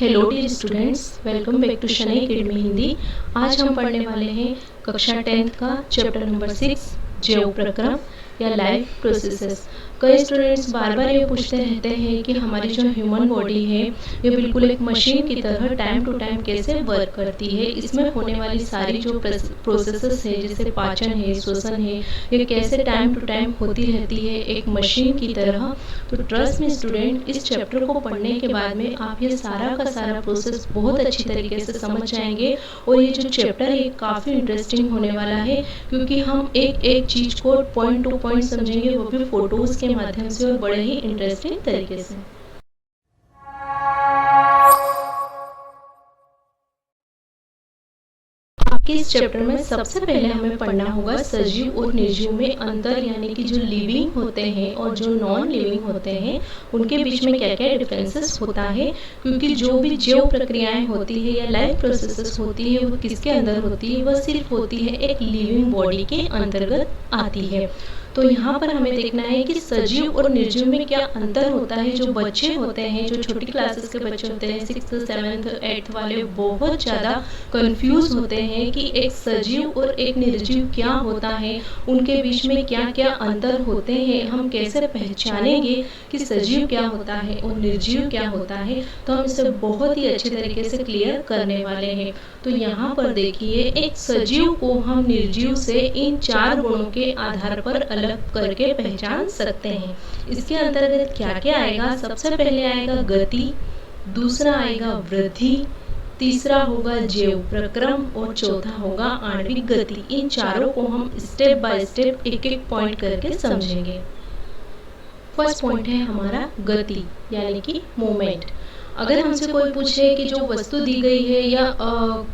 Hello dear students, welcome back to Shanai academy Hindi. आज हम पढ़ने वाले हैं कक्षा 10th का चैप्टर नंबर 6 जैव प्रक्रम या लाइफ प्रोसेसेस। कई स्टूडेंट्स बार बार ये पूछते रहते हैं कि हमारी जो ह्यूमन बॉडी है ये बिल्कुल एक मशीन की तरह टाइम टू टाइम कैसे वर्क करती है, इसमें होने वाली सारी जो प्रोसेसेस है जैसे पाचन है, श्वसन है, ये कैसे टाइम टू टाइम होती रहती है एक मशीन की तरह। तो ट्रस्ट में स्टूडेंट, इस चैप्टर को पढ़ने के बाद में आप ये सारा का सारा प्रोसेस बहुत अच्छी तरीके से समझ जाएंगे और ये जो चैप्टर है काफ़ी इंटरेस्टिंग होने वाला है, क्योंकि हम एक एक चीज़ को पॉइंट टू पॉइंट समझेंगे, वो भी फोटोज़ के माध्यम से और बड़े ही इंटरेस्टिंग तरीके से। आपके इस चैप्टर में सबसे पहले हमें पढ़ना होगा सजीव और निर्जीव में अंतर, यानी कि जो लिविंग होते हैं और जो नॉन लिविंग होते हैं उनके बीच में क्या क्या डिफरेंसेस होता है। क्योंकि जो भी जैव प्रक्रियाएं होती है या लाइफ प्रोसेसेस होती है वो किसके अंदर होती है, वह सिर्फ होती है एक लिविंग बॉडी के अंतर्गत आती है। तो यहाँ पर हमें देखना है कि सजीव और निर्जीव में क्या अंतर होता है। जो बच्चे होते हैं, जो छोटी क्लासेस के बच्चे होते हैं, 6th 7th 8th वाले बहुत ज़्यादा कंफ्यूज होते हैं कि एक सजीव और एक निर्जीव क्या होता है, उनके बीच में क्या क्या अंतर होते हैं, हम कैसे पहचानेंगे कि सजीव क्या होता है और निर्जीव क्या होता है। तो हम इसे बहुत ही अच्छी तरीके से क्लियर करने वाले हैं। तो यहाँ पर देखिए, एक सजीव को हम निर्जीव से इन 4 गुणों के आधार पर अलग करके पहचान सकते हैं। इसके अंतर्गत क्या क्या आएगा, सबसे पहले आएगा गति, दूसरा आएगा वृद्धि, तीसरा होगा जैव प्रक्रम और चौथा होगा आणविक गति। इन चारों को हम स्टेप बाय स्टेप एक एक पॉइंट करके समझेंगे। फर्स्ट पॉइंट है हमारा गति, यानी कि मूवमेंट। अगर हमसे कोई पूछे कि जो वस्तु दी गई है या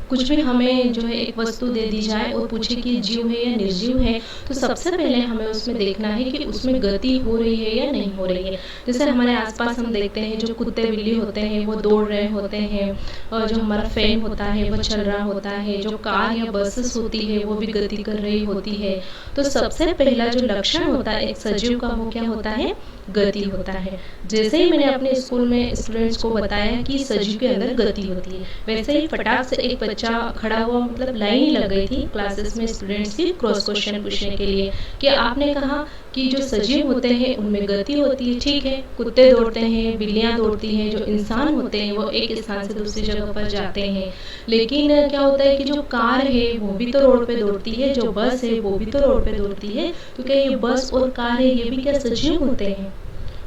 कुछ भी हमें जो है एक वस्तु दे दी जाए और पूछे कि जीव है या निर्जीव है, तो सबसे पहले हमें उसमें देखना है कि उसमें गति हो रही है या नहीं हो रही है। जैसे हमारे आसपास हम देखते हैं जो कुत्ते बिल्ली होते हैं वो दौड़ रहे होते हैं, और जो हमारा फैन होता है वो चल रहा होता है, जो कार या बसेस होती है वो भी गति कर रही होती है। तो सबसे पहला जो लक्षण होता है एक सजीव का वो क्या होता है, गति होता है। जैसे ही मैंने अपने स्कूल में स्टूडेंट्स को बताया कि सजीव के अंदर गति होती है, वैसे ही फटाक से एक बच्चा खड़ा हुआ, मतलब लाइन ही लग गई थी क्लासेस में स्टूडेंट्स की क्रॉस क्वेश्चन पूछने के लिए कि आपने कहा कि जो सजीव होते हैं उनमें गति होती है। ठीक है, कुत्ते दौड़ते हैं, बिल्लियां दौड़ती हैं, जो इंसान होते हैं वो एक स्थान से दूसरी जगह पर जाते हैं। लेकिन क्या होता है कि जो कार है वो भी तो रोड पे दौड़ती है, जो बस है वो भी तो रोड पे दौड़ती है। तो क्या ये बस और कार है, ये भी क्या सजीव होते हैं?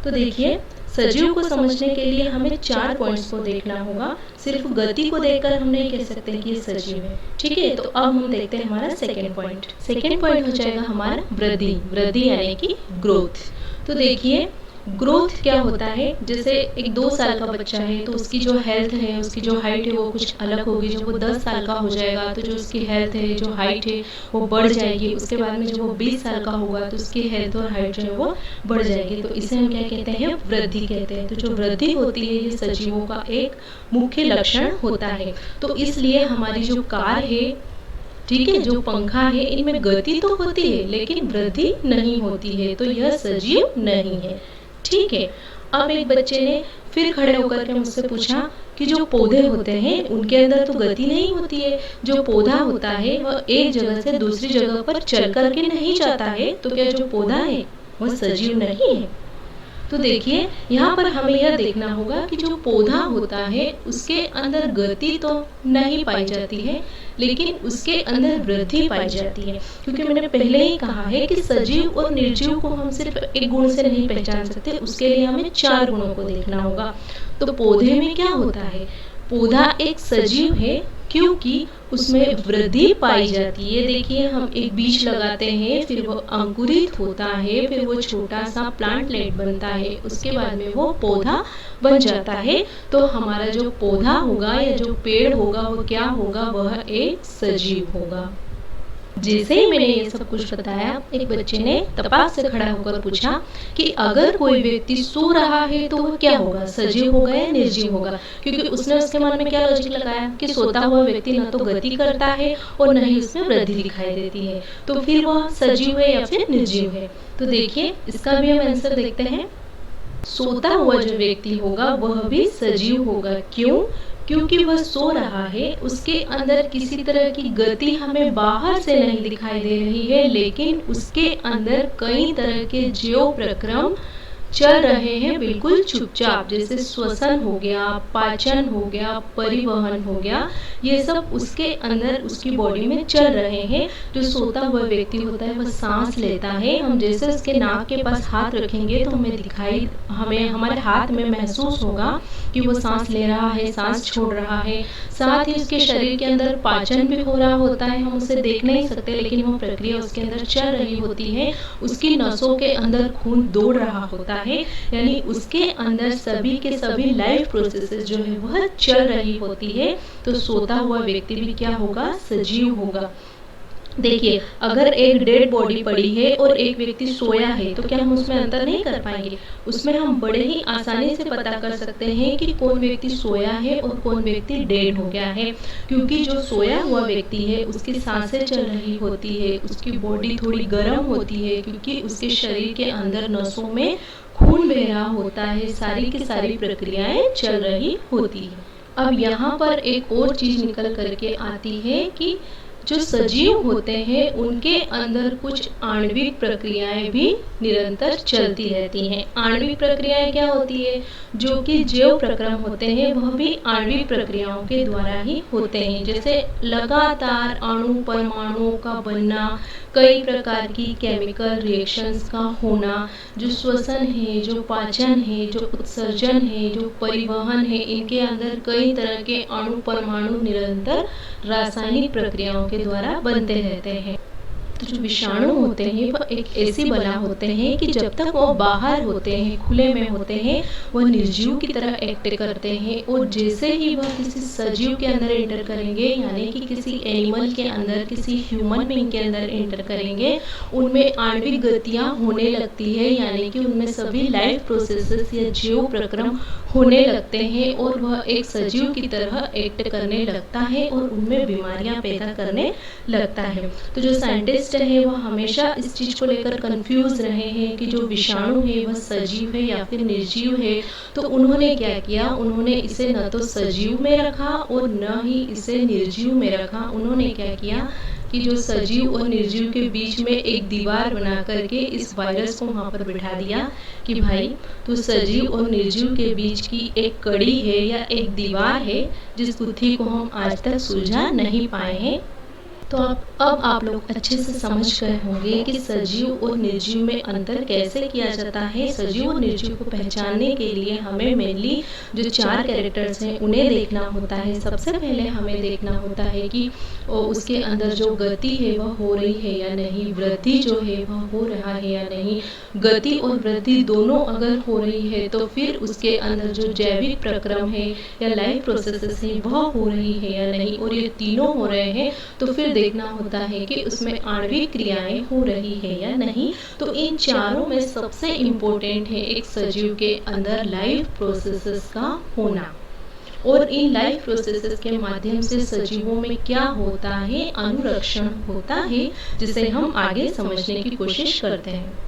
तो देखिए, सजीव को समझने के लिए हमें 4 पॉइंट्स को देखना होगा। सिर्फ गति को देखकर हम नहीं कह सकते कि ये सजीव है। ठीक है, तो अब हम देखते हैं हमारा सेकेंड पॉइंट। सेकेंड पॉइंट हो जाएगा हमारा वृद्धि। वृद्धि यानी कि ग्रोथ। तो देखिए, ग्रोथ क्या होता है, जैसे एक 2 साल का बच्चा है तो उसकी जो हेल्थ है, उसकी जो हाइट है वो कुछ अलग होगी। जब वो 10 साल का हो जाएगा तो जो उसकी हेल्थ है, जो हाइट है वो बढ़ जाएगी। उसके बाद में जब वो 20 साल का होगा तो उसकी हेल्थ और हाइट जो है वो बढ़ जाएगी। तो इसे हम क्या कहते हैं, वृद्धि कहते हैं। तो जो वृद्धि होती है ये सजीवों का एक मुख्य लक्षण होता है। तो इसलिए हमारी जो कार है, ठीक है, जो पंखा है, इनमें गति तो होती है लेकिन वृद्धि नहीं होती है, तो यह सजीव नहीं है। ठीक है, अब एक बच्चे ने फिर खड़े होकर के मुझसे पूछा कि जो पौधे होते हैं उनके अंदर तो गति नहीं होती है, जो पौधा होता है वह एक जगह से दूसरी जगह पर चल करके नहीं जाता है, तो क्या जो पौधा है वह सजीव नहीं है? तो देखिए, यहाँ पर हमें यह देखना होगा कि जो पौधा होता है उसके अंदर गति तो नहीं पाई जाती है, लेकिन उसके अंदर वृद्धि पाई जाती है। क्योंकि मैंने पहले ही कहा है कि सजीव और निर्जीव को हम सिर्फ एक गुण से नहीं पहचान सकते, उसके लिए हमें 4 गुणों को देखना होगा। तो पौधे में क्या होता है, पौधा एक सजीव है क्योंकि उसमें वृद्धि पाई जाती है। देखिए, हम एक बीज लगाते हैं, फिर वो अंकुरित होता है, फिर वो छोटा सा प्लांटलेट बनता है, उसके बाद में वो पौधा बन जाता है। तो हमारा जो पौधा होगा या जो पेड़ होगा वो क्या होगा, वह एक सजीव होगा। जैसे ही मैंने ये सब कुछ बताया, एक बच्चे ने तपाक से खड़ा होकर पूछा कि अगर कोई व्यक्ति सो रहा है तो वह क्या होगा, सजीव होगा या निर्जीव होगा? क्योंकि उसने उसके मन में क्या लॉजिक लगाया कि सोता हुआ व्यक्ति न तो गति करता है और न ही उसमें वृद्धि दिखाई देती है, तो फिर वह सजीव है या फिर निर्जीव है? तो देखिए, इसका भी हम आंसर देखते हैं। सोता हुआ जो व्यक्ति होगा वह भी सजीव होगा। क्यों? क्योंकि वह सो रहा है, उसके अंदर किसी तरह की गति हमें बाहर से नहीं दिखाई दे रही है, लेकिन उसके अंदर कई तरह के ज्यो प्रक्रम चल रहे हैं बिल्कुल चुपचाप, जैसे श्वसन हो गया, पाचन हो गया, परिवहन हो गया, ये सब उसके अंदर उसकी बॉडी में चल रहे हैं। जो सोता हुआ व्यक्ति होता है वह सांस लेता है। हम जैसे उसके नाक के पास हाथ रखेंगे तो हमें हमारे हाथ में महसूस होगा कि वो सांस ले रहा है, सांस छोड़ रहा है। साथ ही उसके शरीर के अंदर पाचन भी हो रहा होता है, हम उसे देख नहीं सकते लेकिन वो प्रक्रिया उसके अंदर चल रही होती है। उसकी नसों के अंदर खून दौड़ रहा होता है, यानी उसके अंदर सभी के सभी लाइफ प्रोसेसेस जो है वह चल रही होती है। तो सोता हुआ व्यक्ति भी क्या होगा, सजीव होगा। देखिए, अगर एक डेड बॉडी पड़ी है और एक व्यक्ति सोया है तो क्या हम उसमें अंतर नहीं कर पाएंगे? उसमें हम बड़े ही आसानी से पता कर सकते हैं कि कौन व्यक्ति सोया है और कौन व्यक्ति डेड हो गया है, क्योंकि जो सोया हुआ व्यक्ति है उसकी सांसें चल रही होती है, उसकी बॉडी थोड़ी गर्म होती है, क्योंकि उसके शरीर के अंदर नसों में खून बह रहा होता है, सारी की सारी प्रक्रियाएं चल रही होती है। अब यहाँ पर एक और चीज निकल करके आती है कि जो सजीव होते हैं उनके अंदर कुछ आणविक प्रक्रियाएं भी निरंतर चलती रहती हैं। आणविक प्रक्रियाएं क्या होती है? जो कि जैव प्रक्रम होते हैं वह भी आणविक प्रक्रियाओं के द्वारा ही होते हैं। जैसे लगातार अणु परमाणुओं का बनना, कई प्रकार की केमिकल रिएक्शंस का होना, जो श्वसन है, जो पाचन है, जो उत्सर्जन है, जो परिवहन है, इनके अंदर कई तरह के अणु परमाणु निरंतर रासायनिक प्रक्रियाओं के द्वारा बनते रहते हैं। तो जो विषाणु होते हैं वह एक ऐसी बला होते हैं कि जब तक वो बाहर होते हैं, खुले में होते हैं, वह निर्जीव की तरह एक्ट करते हैं, और जैसे ही वह किसी सजीव के अंदर एंटर करेंगे, यानी कि किसी एनिमल के अंदर, किसी ह्यूमन बीइंग के अंदर एंटर करेंगे, उनमें आणविक गतियां होने लगती है, यानी कि उनमें सभी लाइफ प्रोसेसेस या जीव प्रक्रम होने लगते हैं और वह एक सजीव की तरह एक्ट करने लगता है और उनमें बीमारियां पैदा करने लगता है। तो जो साइंटिस्ट है वह हमेशा इस चीज को लेकर कंफ्यूज रहे हैं कि जो विषाणु है वह सजीव है या फिर निर्जीव है। तो उन्होंने क्या किया, उन्होंने इसे न तो सजीव में रखा और न ही इसे निर्जीव में रखा। उन्होंने क्या किया कि जो सजीव और निर्जीव के बीच में एक दीवार बना करके इस वायरस को वहां पर बिठा दिया कि भाई तो सजीव और निर्जीव के बीच की एक कड़ी है या एक दीवार है जिस गुत्थी को हम आज तक सुलझा नहीं पाए हैं। तो अब आप लोग अच्छे से समझ गए होंगे कि सजीव और निर्जीव में अंतर कैसे किया जाता है। सजीव और निर्जीव को पहचानने के लिए हमें मेनली जो 4 कैरेक्टर्स हैं उन्हें देखना होता है। सबसे पहले हमें देखना होता है कि उसके अंदर जो गति है वह हो रही है या नहीं, वृद्धि जो है वह हो रहा है या नहीं। गति और वृद्धि दोनों अगर हो रही है तो फिर उसके अंदर जो जैविक प्रक्रम है या लाइफ प्रोसेसेस है वह हो रही है या नहीं, और ये तीनों हो रहे हैं तो फिर देखना होता है कि उसमें आणविक क्रियाएं हो रही है या नहीं। तो इन चारों में सबसे इम्पोर्टेंट है एक सजीव के अंदर लाइफ प्रोसेसेस का होना, और इन लाइफ प्रोसेसेस के माध्यम से सजीवों में क्या होता है, अनुरक्षण होता है, जिसे हम आगे समझने की कोशिश करते हैं।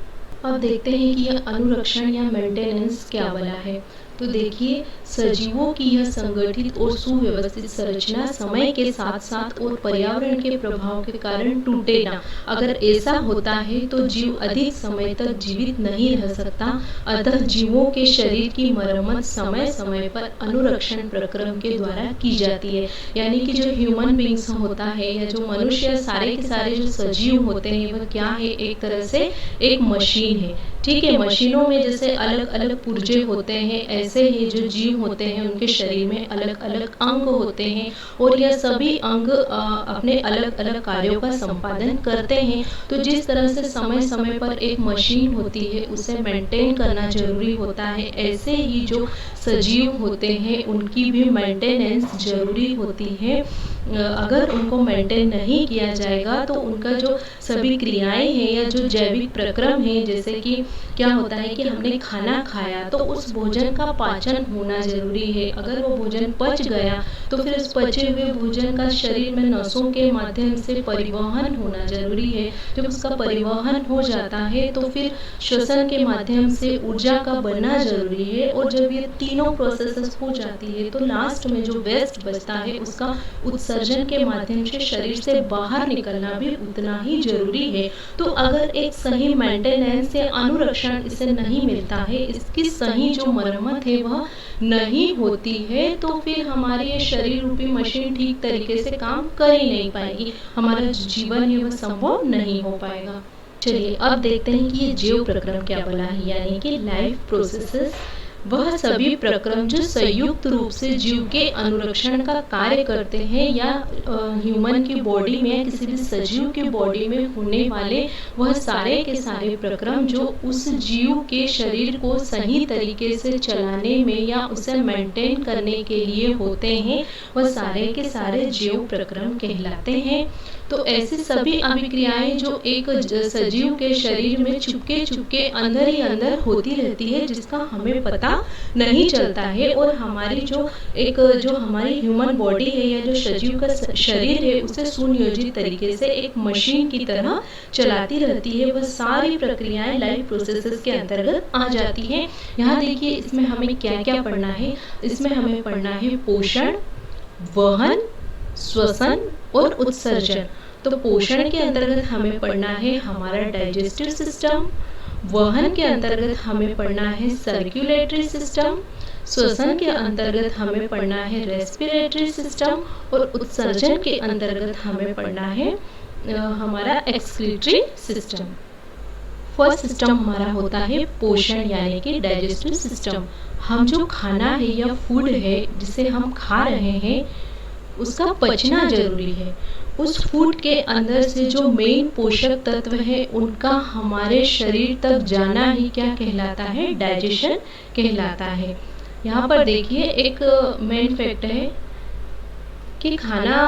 अब देखते हैं कि यह अनुरक्षण या मेंटेनेंस क्या वाला है। तो देखिए, सजीवों की यह संगठित और सुव्यवस्थित संरचना समय के साथ साथ और पर्यावरण के प्रभाव के कारण टूटे ना। अगर ऐसा होता है तो जीव अधिक समय तक जीवित नहीं रह सकता। अतः जीवों के शरीर की मरम्मत समय समय पर अनुरक्षण प्रक्रम के द्वारा की जाती है। यानी कि जो ह्यूमन बींग्स होता है या जो मनुष्य, सारे के सारे जो सजीव होते हैं वह क्या है, एक तरह से एक मशीन है। ठीक है, मशीनों में जैसे अलग अलग पुर्जे होते हैं, ऐसे ही जो जीव होते हैं उनके शरीर में अलग अलग अंग होते हैं, और यह सभी अंग अपने अलग अलग कार्यों का संपादन करते हैं। तो जिस तरह से समय समय पर एक मशीन होती है उसे मेंटेन करना जरूरी होता है, ऐसे ही जो सजीव होते हैं उनकी भी मेंटेनेंस जरूरी होती है। अगर उनको मेंटेन नहीं किया जाएगा तो उनका जो सभी क्रियाएं हैं या जो जैविक प्रक्रम है, जैसे कि क्या होता है कि हमने खाना खाया तो उस भोजन का पाचन होना जरूरी है। अगर वो भोजन पच गया तो फिर उस पचे हुए भोजन का शरीर में नसों के माध्यम से परिवहन होना जरूरी है। जब उसका परिवहन हो जाता है तो फिर श्वसन के माध्यम से ऊर्जा का बनना जरूरी है। और जब ये तीनों प्रोसेसेस हो जाती है तो लास्ट में जो वेस्ट बचता है उसका उत्सर्जन के माध्यम से शरीर से बाहर निकलना भी उतना ही जरूरी है। तो अगर एक सही मेंटेनेंस या अनुरक्षण इसे नहीं मिलता है, इसकी सही जो मरम्मत है वह नहीं होती है, तो फिर हमारी ये शरीर रूपी मशीन ठीक तरीके से काम कर ही नहीं पाएगी, हमारा जीवन है वह संभव नहीं हो पाएगा। चलिए अब देखते हैं कि ये जीव प्रक्रम क्या बोला है, यानी कि लाइफ प्रोसेसेस वह सभी प्रक्रम जो संयुक्त रूप से जीव के अनुरक्षण का कार्य करते हैं या ह्यूमन की बॉडी में, किसी भी सजीव की बॉडी में होने वाले वह सारे के सारे प्रक्रम जो उस जीव के शरीर को सही तरीके से चलाने में या उसे मेंटेन करने के लिए होते हैं, वह सारे के सारे जीव प्रक्रम कहलाते हैं। तो ऐसी सभी अभिक्रियाएं जो एक सजीव के शरीर में चुपके चुपके अंदर ही अंदर होती रहती है, जिसका हमें पता नहीं चलता है, और हमारी जो हमारी ह्यूमन बॉडी है या जो सजीव का शरीर है उसे सुनियोजित तरीके से एक मशीन की तरह चलाती रहती है, वह सारी प्रक्रियाएं लाइफ प्रोसेसेस के अंतर्गत आ जाती हैं। यहाँ देखिए इसमें हमें क्या क्या पढ़ना है। इसमें हमें पढ़ना है पोषण, वहन, श्वसन और उत्सर्जन। तो पोषण के अंतर्गत हमें पढ़ना है हमारा डाइजेस्टिव सिस्टम, वहन के अंतर्गत हमें पढ़ना है सर्कुलेटरी सिस्टम, श्वसन के अंतर्गत हमें पढ़ना है रेस्पिरेटरी सिस्टम, और उत्सर्जन के अंतर्गत हमें पढ़ना है हमारा एक्सक्रीटरी सिस्टम। फर्स्ट सिस्टम हमारा होता है पोषण यानी कि डाइजेस्टिव सिस्टम। हम जो खाना है या फूड है जिसे हम खा रहे हैं उसका पचना जरूरी है। उस फूड के अंदर से जो मेन पोषक तत्व है उनका हमारे शरीर तक जाना ही क्या कहलाता है, डाइजेशन कहलाता है। यहाँ पर देखिए एक मेन फैक्ट है कि खाना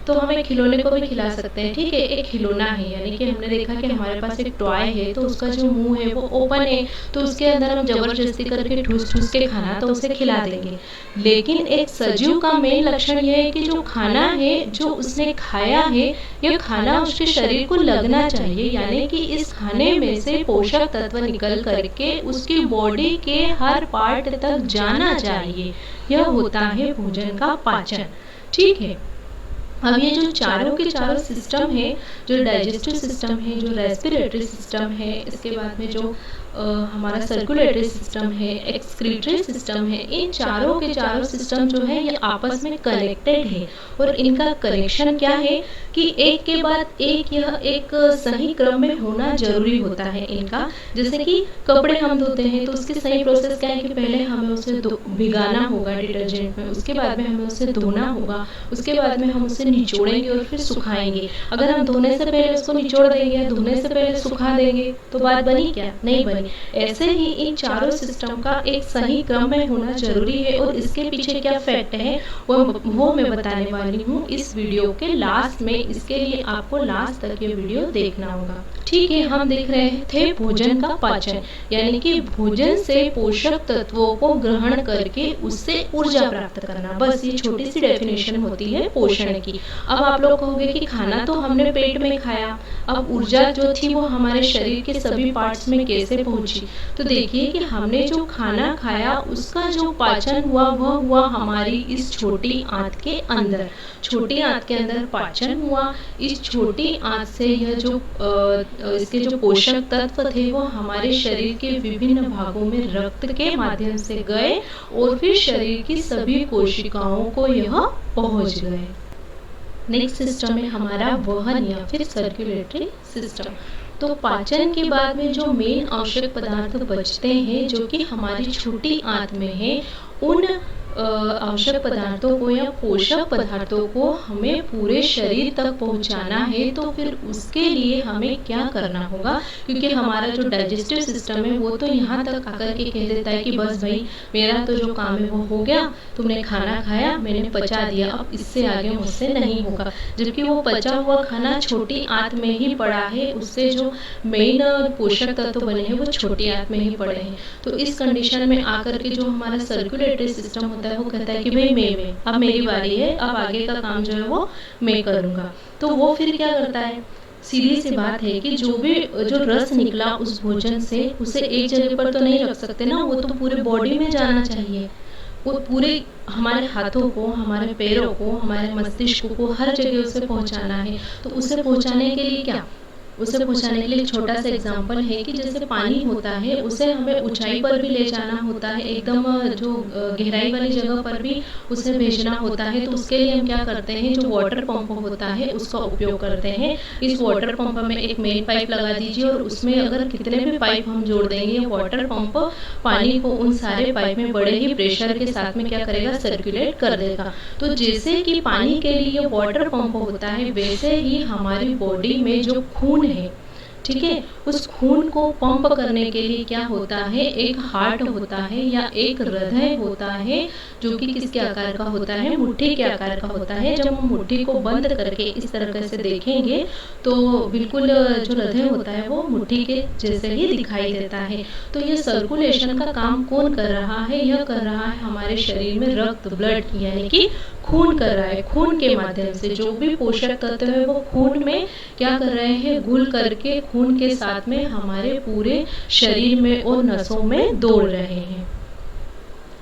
तो हमें खिलौने को भी खिला सकते हैं, ठीक है, एक खिलौना है, यानी कि हमने देखा कि हमारे पास एक टॉय है तो उसका जो मुंह है वो ओपन है, तो उसके अंदर हम जबरदस्ती करके ठूस ठूस के खाना तो उसे खिला देंगे। लेकिन एक सजीव का मेन लक्षण यह है कि जो खाना है जो उसने खाया है यह खाना उसके शरीर को लगना चाहिए, यानी कि इस खाने में से पोषक तत्व निकल करके उसकी बॉडी के हर पार्ट तक जाना चाहिए। यह होता है भोजन का पाचन, ठीक है। अब ये जो चारों के चारों सिस्टम है, जो डाइजेस्टिव सिस्टम है, जो रेस्पिरेटरी सिस्टम है, इसके बाद में जो हमारा सर्कुलेटरी सिस्टम है, एक्सक्रीटरी सिस्टम है, इन चारों के चारों सिस्टम जो है ये आपस में कनेक्टेड है। और इनका कनेक्शन क्या है कि एक के बाद एक यह एक सही क्रम में होना जरूरी होता है इनका। जैसे कि कपड़े हम धोते हैं तो उसकी सही प्रोसेस क्या है कि पहले हमें उसे भिगाना होगा डिटर्जेंट में, उसके बाद में हमें उसे धोना होगा, उसके बाद में हम उसे निचोड़ेंगे और फिर सुखाएंगे। अगर हम धोने से पहले उसको निचोड़ देंगे या धोने से पहले सुखा देंगे तो बात बनी क्या, नहीं बनी। ऐसे ही इन चारों सिस्टम का एक सही क्रम में होना जरूरी है। और इसके पीछे क्या फैक्ट है वो मैं बताने वाली हूँ इस वीडियो के लास्ट में। इसके लिए आपको लास्ट तक ये वीडियो देखना होगा, ठीक है। हम देख रहे थे भोजन का पाचन, यानी कि भोजन से पोषक तत्वों को ग्रहण करके उससे ऊर्जा प्राप्त करना, बस ये छोटी सी डेफिनेशन होती है पोषण की। अब आप लोग कहोगे कि खाना तो हमने पेट में खाया, अब ऊर्जा जो थी वो हमारे शरीर के सभी पार्ट्स में कैसे पहुंची। तो देखिए कि हमने जो खाना खाया उसका जो पाचन हुआ वह हुआ हमारी इस छोटी आंत के अंदर। छोटी आंत के अंदर पाचन हुआ। इस छोटी आंत से यह जो इसके जो पोषक तत्व थे वो हमारे शरीर के विभिन्न भागों में रक्त के माध्यम से गए और फिर शरीर की सभी कोशिकाओं को यह पहुंच गए। नेक्स्ट सिस्टम है हमारा वहन या फिर सर्कुलेटरी सिस्टम। तो पाचन के बाद में जो मेन आवश्यक पदार्थ बचते हैं जो कि हमारी छोटी आंत में है, उन आवश्यक पदार्थों को या पोषक पदार्थों को हमें पूरे शरीर तक पहुंचाना है, तो फिर उसके लिए हमें क्या करना होगा, क्योंकि हमारा जो डाइजेस्टिव सिस्टम है वो तो यहाँ तक आकर के कह देता है कि बस भाई मेरा तो जो काम है वो हो गया, तुमने खाना खाया, मैंने पचा दिया, अब इससे आगे मुझसे नहीं होगा। जबकि वो पचा हुआ खाना छोटी आंत में ही पड़ा है, उससे जो मेन पोषक तत्व बने हैं वो छोटी आंत में ही पड़े हैं। तो इस कंडीशन में आकर के जो हमारा सर्कुलेटरी सिस्टम होता है वो कहता है कि भाई मैं अब मेरी बारी है, अब आगे का काम जो है वो मैं करूँगा। तो वो फिर क्या करता है, सीधी सी बात है कि जो रस निकला उस भोजन से, उसे एक जगह पर तो नहीं रख सकते ना, वो तो पूरे बॉडी में जाना चाहिए। वो पूरे हमारे हाथों को, हमारे पैरों को, हमारे मस्तिष्क को हर जगह उसे पहुंचाना है। तो उसे पहुंचाने के लिए क्या, उसे पहुंचाने के लिए एक छोटा सा एग्जांपल है कि जैसे पानी होता है उसे हमें ऊंचाई पर भी ले जाना होता है, एकदम जो गहराई वाली जगह पर भी उसे भेजना होता है। तो उसके लिए हम क्या करते हैं, जो वाटर पंप होता है उसका उपयोग करते हैं। इस वाटर पंप में एक मेन पाइप लगा दीजिए और उसमें अगर कितने भी पाइप हम जोड़ देंगे, वाटर पंप पानी को उन सारे पाइप में बड़े ही प्रेशर के साथ में क्या करेगा, सर्कुलेट कर देगा। तो जैसे कि पानी के लिए वाटर पंप होता है, वैसे ही हमारी बॉडी में जो खून है, ठीक है, उस खून को पंप करने के लिए क्या होता है, एक हार्ट होता है या एक हृदय होता है, जो कि किसके आकार का होता है, मुट्ठी के आकार का होता है। जब हम मुट्ठी को बंद करके इस तरह से देखेंगे तो बिल्कुल जो हृदय होता है वो मुट्ठी के जैसे ही दिखाई देता है। तो ये सर्कुलेशन का काम कौन कर रहा है, यह कर रहा है हमारे शरीर में रक्त, ब्लड यानी कि खून कर रहा है। खून के माध्यम से जो भी पोषक तत्व है वो खून में क्या कर रहे हैं, घुल करके खून के साथ में हमारे पूरे शरीर में और नसों में दौड़ रहे हैं।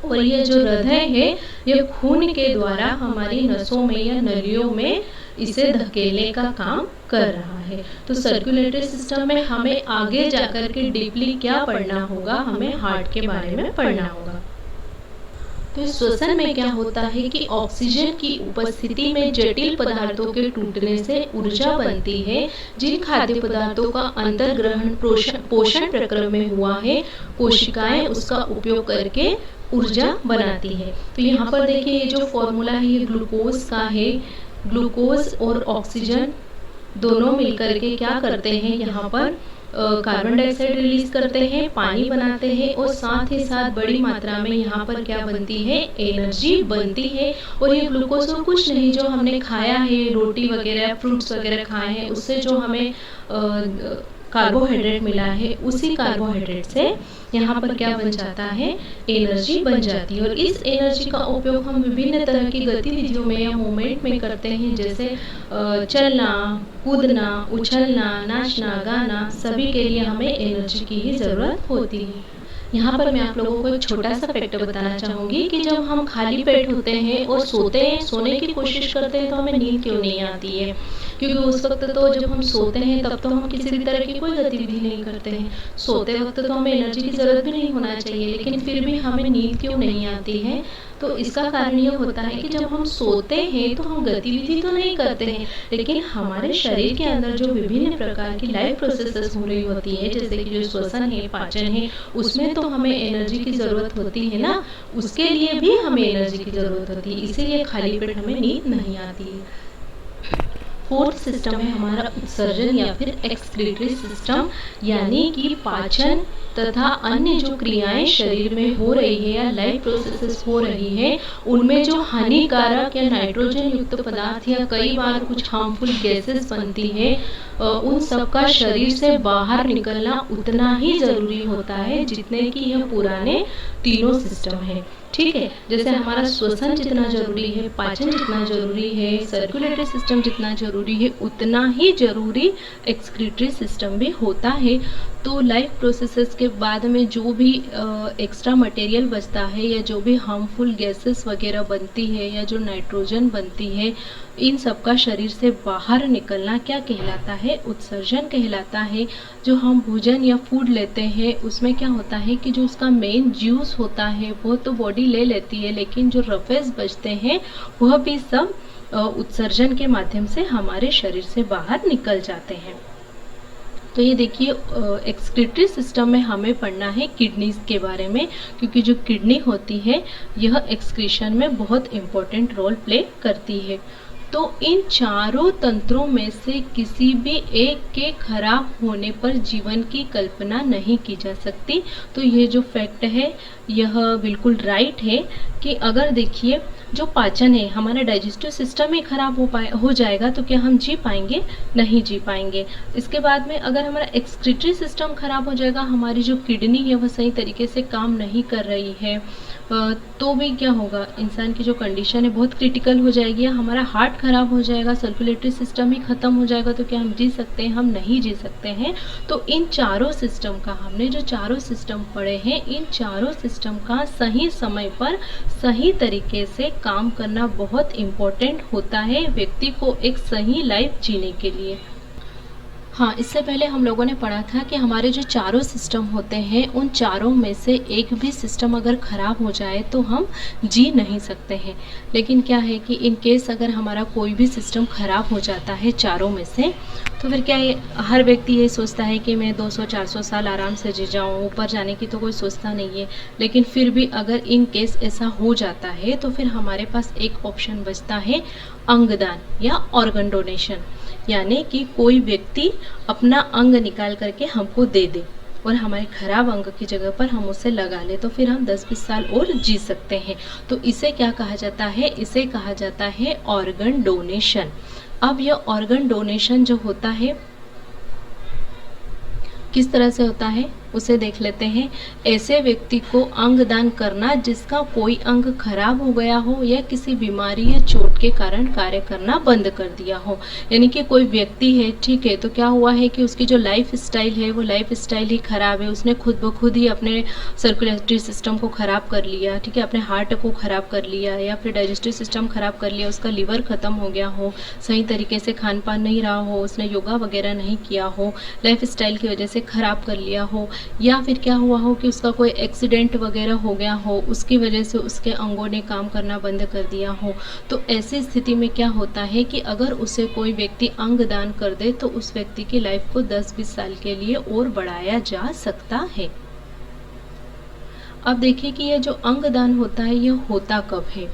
और ये जो हृदय है ये खून के द्वारा हमारी नसों में या नलियों में इसे धकेलने का काम कर रहा है। तो सर्कुलेटरी सिस्टम में हमें आगे जाकर के डीपली क्या पढ़ना होगा, हमें हार्ट के बारे में पढ़ना होगा। तो श्वसन में क्या होता है कि ऑक्सीजन की उपस्थिति में जटिल पदार्थों के टूटने से ऊर्जा बनती है। जिन खाद्य पदार्थों का अंतर्ग्रहण पोषण प्रक्रम में हुआ है, कोशिकाएं उसका उपयोग करके ऊर्जा बनाती है। तो यहाँ पर देखिए ये जो फॉर्मूला है ये ग्लूकोज का है। ग्लूकोज और ऑक्सीजन दोनों मिलकर के क्या करते हैं, यहाँ पर कार्बन डाइऑक्साइड रिलीज करते हैं, पानी बनाते हैं और साथ ही साथ बड़ी मात्रा में यहाँ पर क्या बनती है, एनर्जी बनती है। और ये ग्लूकोज और कुछ नहीं, जो हमने खाया है, रोटी वगैरह, फ्रूट्स वगैरह खाए हैं, उससे जो हमें कार्बोहाइड्रेट मिला है, उसी कार्बोहाइड्रेट से यहाँ पर क्या बन जाता है, एनर्जी बन जाती है। और इस एनर्जी का उपयोग हम विभिन्न तरह की गतिविधियों में या मूवमेंट में करते हैं, जैसे चलना, कूदना, उछलना, नाचना, गाना, सभी के लिए हमें एनर्जी की ही ज़रूरत होती है। यहाँ पर मैं आप लोगों को एक छोटा सा फैक्ट बताना चाहूँगी कि जब हम खाली पेट होते हैं और सोने की कोशिश करते हैं तो हमें नींद क्यों नहीं आती है, क्योंकि उस वक्त तो जब हम सोते हैं तब तो हम किसी भी तरह की कोई गतिविधि नहीं करते हैं। सोते वक्त तो हमें एनर्जी की ज़रूरत भी नहीं होना चाहिए, लेकिन फिर भी हमें नींद क्यों नहीं आती है। तो इसका कारण ये होता है कि जब हम सोते हैं तो हम गतिविधि तो नहीं करते हैं, लेकिन हमारे शरीर के अंदर जो विभिन्न प्रकार की लाइफ प्रोसेसेस हो रही होती है, जैसे कि जो श्वसन है, पाचन है, उसमें तो हमें एनर्जी की ज़रूरत होती है ना, उसके लिए भी हमें एनर्जी की ज़रूरत होती है, इसीलिए खाली पेट हमें नींद नहीं आती है। फोर्थ सिस्टम है हमारा उत्सर्जन या फिर एक्सक्रीटरी सिस्टम, यानी कि पाचन तथा अन्य जो क्रियाएं शरीर में हो रही है या लाइफ प्रोसेसेस हो रही है, उनमें जो हानिकारक या नाइट्रोजन युक्त पदार्थ या कई बार कुछ हार्मफुल गैसेस बनती है, उन सब का शरीर से बाहर निकलना उतना ही ज़रूरी होता है जितने कि यह पुराने तीनों सिस्टम है। ठीक है, जैसे हमारा श्वसन जितना जरूरी है, पाचन जितना जरूरी है, सर्कुलेटरी सिस्टम जितना जरूरी है, उतना ही जरूरी एक्सक्रीटरी सिस्टम भी होता है। तो लाइफ प्रोसेसेस के बाद में जो भी एक्स्ट्रा मटेरियल बचता है या जो भी हार्मफुल गैसेस वगैरह बनती है या जो नाइट्रोजन बनती है, इन सब का शरीर से बाहर निकलना क्या कहलाता है, उत्सर्जन कहलाता है। जो हम भोजन या फूड लेते हैं उसमें क्या होता है कि जो उसका मेन जूस होता है वो तो बॉडी ले लेती है, लेकिन जो रफेज बचते हैं वह भी सब उत्सर्जन के माध्यम से हमारे शरीर से बाहर निकल जाते हैं। तो ये देखिए एक्सक्रीटरी सिस्टम में हमें पढ़ना है किडनीज के बारे में, क्योंकि जो किडनी होती है यह एक्सक्रीशन में बहुत इम्पोर्टेंट रोल प्ले करती है। तो इन चारों तंत्रों में से किसी भी एक के खराब होने पर जीवन की कल्पना नहीं की जा सकती। तो ये जो फैक्ट है यह बिल्कुल राइट है कि अगर देखिए जो पाचन है, हमारा डाइजेस्टिव सिस्टम ही खराब हो जाएगा तो क्या हम जी पाएंगे? नहीं जी पाएंगे। इसके बाद में अगर हमारा एक्सक्रीटरी सिस्टम खराब हो जाएगा, हमारी जो किडनी है वह सही तरीके से काम नहीं कर रही है, तो भी क्या होगा, इंसान की जो कंडीशन है बहुत क्रिटिकल हो जाएगी, या हमारा हार्ट खराब हो जाएगा, सर्कुलेटरी सिस्टम ही खत्म हो जाएगा, तो क्या हम जी सकते हैं? हम नहीं जी सकते हैं। तो इन चारों सिस्टम का, हमने जो चारों सिस्टम पढ़े हैं, इन चारों सिस्टम का सही समय पर सही तरीके से काम करना बहुत इम्पोर्टेंट होता है व्यक्ति को एक सही लाइफ जीने के लिए। हाँ, इससे पहले हम लोगों ने पढ़ा था कि हमारे जो चारों सिस्टम होते हैं उन चारों में से एक भी सिस्टम अगर ख़राब हो जाए तो हम जी नहीं सकते हैं। लेकिन क्या है कि इन केस अगर हमारा कोई भी सिस्टम ख़राब हो जाता है चारों में से, तो फिर क्या है, हर व्यक्ति ये सोचता है कि मैं 200-400 साल आराम से जी जाऊँ, ऊपर जाने की तो कोई सोचता नहीं है। लेकिन फिर भी अगर इन केस ऐसा हो जाता है तो फिर हमारे पास एक ऑप्शन बचता है अंगदान या ऑर्गन डोनेशन, यानी कि कोई व्यक्ति अपना अंग निकाल करके हमको दे दे और हमारे खराब अंग की जगह पर हम उसे लगा ले, तो फिर हम 10-20 साल और जी सकते हैं। तो इसे क्या कहा जाता है? इसे कहा जाता है ऑर्गन डोनेशन। अब यह ऑर्गन डोनेशन जो होता है किस तरह से होता है उसे देख लेते हैं। ऐसे व्यक्ति को अंग दान करना जिसका कोई अंग खराब हो गया हो या किसी बीमारी या चोट के कारण कार्य करना बंद कर दिया हो। यानी कि कोई व्यक्ति है, ठीक है, तो क्या हुआ है कि उसकी जो लाइफ स्टाइल है वो लाइफ स्टाइल ही खराब है, उसने खुद ब खुद ही अपने सर्कुलेटरी सिस्टम को खराब कर लिया, ठीक है, अपने हार्ट को खराब कर लिया या फिर डाइजेस्टिव सिस्टम खराब कर लिया, उसका लीवर खत्म हो गया हो, सही तरीके से खान पान नहीं रहा हो, उसने योगा वगैरह नहीं किया हो, लाइफ स्टाइल की वजह से खराब कर लिया हो, या फिर क्या हुआ हो कि उसका कोई एक्सीडेंट वगैरह हो गया हो, उसकी वजह से उसके अंगों ने काम करना बंद कर दिया हो। तो ऐसी स्थिति में क्या होता है कि अगर उसे कोई व्यक्ति अंग दान कर दे तो उस व्यक्ति की लाइफ को 10-20 साल के लिए और बढ़ाया जा सकता है। अब देखिए कि यह जो अंग दान होता है यह होता कब है।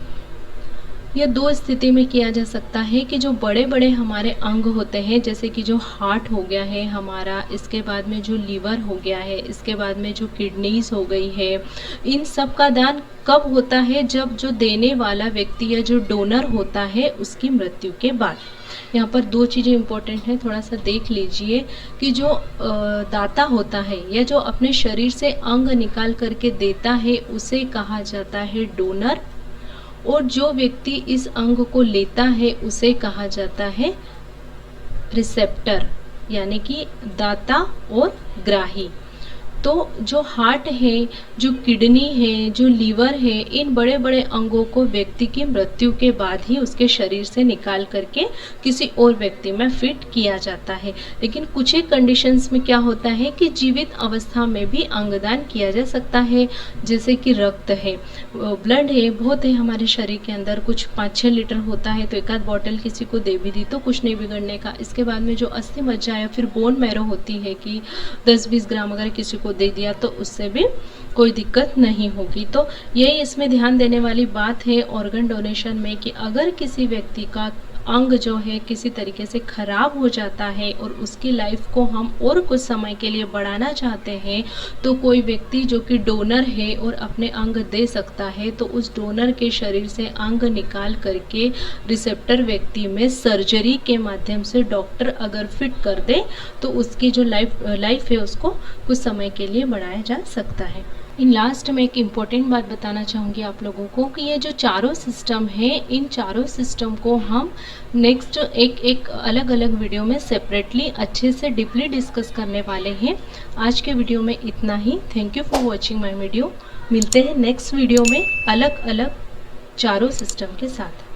यह दो स्थिति में किया जा सकता है कि जो बड़े बड़े हमारे अंग होते हैं, जैसे कि जो हार्ट हो गया है हमारा, इसके बाद में जो लीवर हो गया है, इसके बाद में जो किडनीज हो गई है, इन सब का दान कब होता है? जब जो देने वाला व्यक्ति या जो डोनर होता है उसकी मृत्यु के बाद। यहाँ पर दो चीज़ें इंपॉर्टेंट हैं, थोड़ा सा देख लीजिए कि जो दाता होता है या जो अपने शरीर से अंग निकाल करके देता है उसे कहा जाता है डोनर, और जो व्यक्ति इस अंग को लेता है उसे कहा जाता है रिसेप्टर, यानी कि दाता और ग्राही। तो जो हार्ट है, जो किडनी है, जो लीवर है, इन बड़े बड़े अंगों को व्यक्ति की मृत्यु के बाद ही उसके शरीर से निकाल करके किसी और व्यक्ति में फिट किया जाता है। लेकिन कुछ एक कंडीशंस में क्या होता है कि जीवित अवस्था में भी अंगदान किया जा सकता है, जैसे कि रक्त है, ब्लड है, बहुत है हमारे शरीर के अंदर, कुछ 5-6 लीटर होता है, तो एक आध बॉटल किसी को दे भी दी तो कुछ नहीं बिगड़ने का। इसके बाद में जो अस्थि मज्जा या फिर बोन मैरो होती है कि 10-20 ग्राम अगर किसी को दे दिया तो उससे भी कोई दिक्कत नहीं होगी। तो यही इसमें ध्यान देने वाली बात है ऑर्गन डोनेशन में कि अगर किसी व्यक्ति का अंग जो है किसी तरीके से खराब हो जाता है और उसकी लाइफ को हम और कुछ समय के लिए बढ़ाना चाहते हैं, तो कोई व्यक्ति जो कि डोनर है और अपने अंग दे सकता है, तो उस डोनर के शरीर से अंग निकाल करके रिसेप्टर व्यक्ति में सर्जरी के माध्यम से डॉक्टर अगर फिट कर दे तो उसकी जो लाइफ है उसको कुछ समय के लिए बढ़ाया जा सकता है। इन लास्ट में एक इम्पॉर्टेंट बात बताना चाहूँगी आप लोगों को कि ये जो चारों सिस्टम है, इन चारों सिस्टम को हम नेक्स्ट एक अलग अलग वीडियो में सेपरेटली अच्छे से डीपली डिस्कस करने वाले हैं। आज के वीडियो में इतना ही। Thank you for watching my video. मिलते हैं नेक्स्ट वीडियो में अलग अलग चारों सिस्टम के साथ।